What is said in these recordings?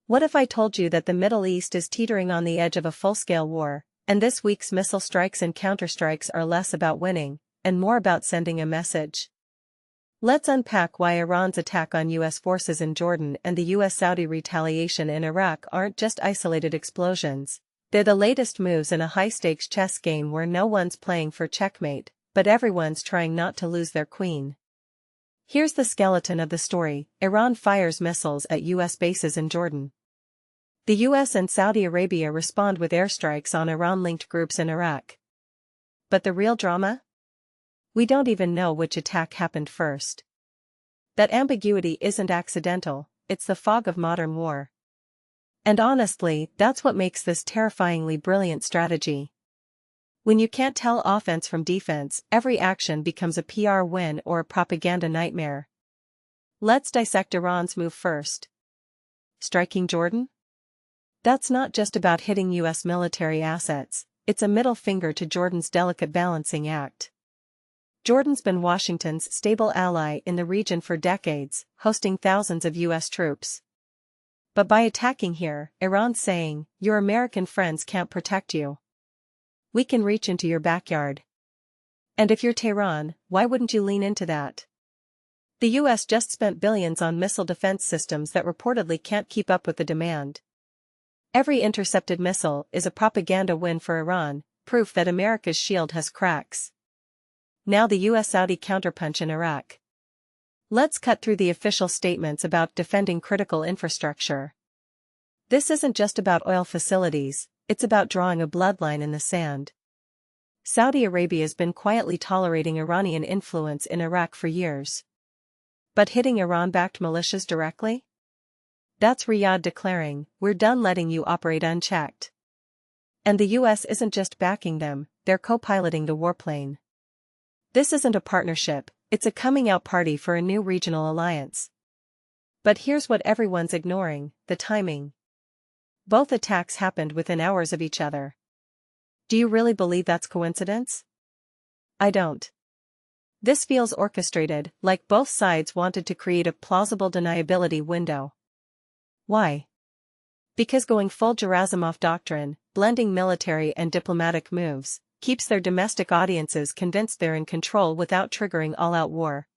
What if I told you that the Middle East is teetering on the edge of a full-scale war, and this week's missile strikes and counterstrikes are less about winning, and more about sending a message? Let's unpack why Iran's attack on U.S. forces in Jordan and the U.S.-Saudi retaliation in Iraq aren't just isolated explosions. They're the latest moves in a high-stakes chess game where no one's playing for checkmate, but everyone's trying not to lose their queen. Here's the skeleton of the story: Iran fires missiles at U.S. bases in Jordan. The U.S. and Saudi Arabia respond with airstrikes on Iran-linked groups in Iraq. But the real drama? We don't even know which attack happened first. That ambiguity isn't accidental, it's the fog of modern war. And honestly, that's what makes this terrifyingly brilliant strategy. When you can't tell offense from defense, every action becomes a PR win or a propaganda nightmare. Let's dissect Iran's move first. Striking Jordan? That's not just about hitting U.S. military assets, it's a middle finger to Jordan's delicate balancing act. Jordan's been Washington's stable ally in the region for decades, hosting thousands of U.S. troops. But by attacking here, Iran's saying, your American friends can't protect you. We can reach into your backyard. And if you're Tehran, why wouldn't you lean into that? The U.S. just spent billions on missile defense systems that reportedly can't keep up with the demand. Every intercepted missile is a propaganda win for Iran, proof that America's shield has cracks. Now the U.S.-Saudi counterpunch in Iraq. Let's cut through the official statements about defending critical infrastructure. This isn't just about oil facilities, it's about drawing a bloodline in the sand. Saudi Arabia's been quietly tolerating Iranian influence in Iraq for years. But hitting Iran-backed militias directly? That's Riyadh declaring, we're done letting you operate unchecked. And the U.S. isn't just backing them, they're co-piloting the warplane. This isn't a partnership, it's a coming-out party for a new regional alliance. But here's what everyone's ignoring: the timing. Both attacks happened within hours of each other. Do you really believe that's coincidence? I don't. This feels orchestrated, like both sides wanted to create a plausible deniability window. Why? Because going full Gerasimov doctrine, blending military and diplomatic moves, keeps their domestic audiences convinced they're in control without triggering all-out war.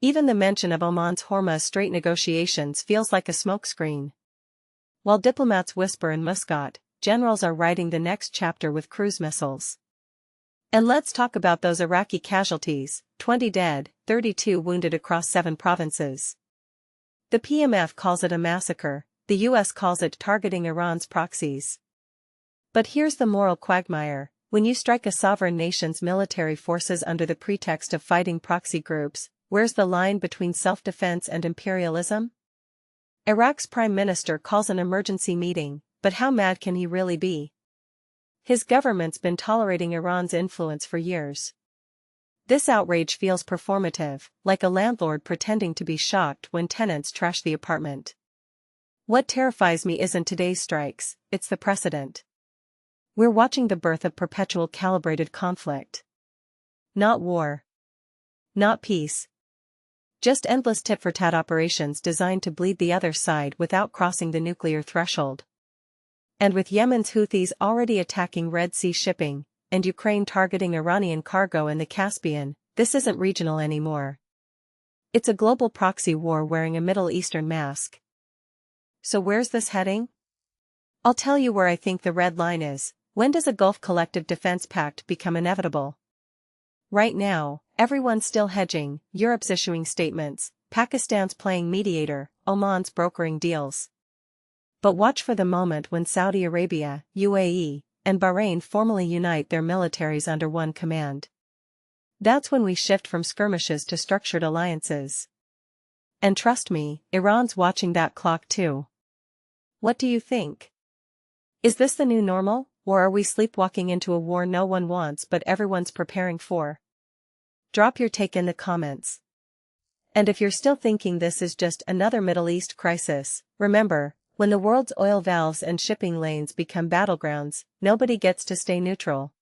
Even the mention of Oman's Hormuz Strait negotiations feels like a smokescreen. While diplomats whisper in Muscat, generals are writing the next chapter with cruise missiles. And let's talk about those Iraqi casualties: 20 dead, 32 wounded across 7 provinces. The PMF calls it a massacre, the US calls it targeting Iran's proxies. But here's the moral quagmire: when you strike a sovereign nation's military forces under the pretext of fighting proxy groups, where's the line between self-defense and imperialism? Iraq's prime minister calls an emergency meeting, but how mad can he really be? His government's been tolerating Iran's influence for years. This outrage feels performative, like a landlord pretending to be shocked when tenants trash the apartment. What terrifies me isn't today's strikes, it's the precedent. We're watching the birth of perpetual calibrated conflict. Not war. Not peace. Just endless tit-for-tat operations designed to bleed the other side without crossing the nuclear threshold. And with Yemen's Houthis already attacking Red Sea shipping, and Ukraine targeting Iranian cargo in the Caspian, this isn't regional anymore. It's a global proxy war wearing a Middle Eastern mask. So where's this heading? I'll tell you where I think the red line is. When does a Gulf Collective Defense Pact become inevitable? Right now, everyone's still hedging, Europe's issuing statements, Pakistan's playing mediator, Oman's brokering deals. But watch for the moment when Saudi Arabia, UAE, and Bahrain formally unite their militaries under one command. That's when we shift from skirmishes to structured alliances. And trust me, Iran's watching that clock too. What do you think? Is this the new normal, or are we sleepwalking into a war no one wants but everyone's preparing for? Drop your take in the comments. And if you're still thinking this is just another Middle East crisis, remember, when the world's oil valves and shipping lanes become battlegrounds, nobody gets to stay neutral.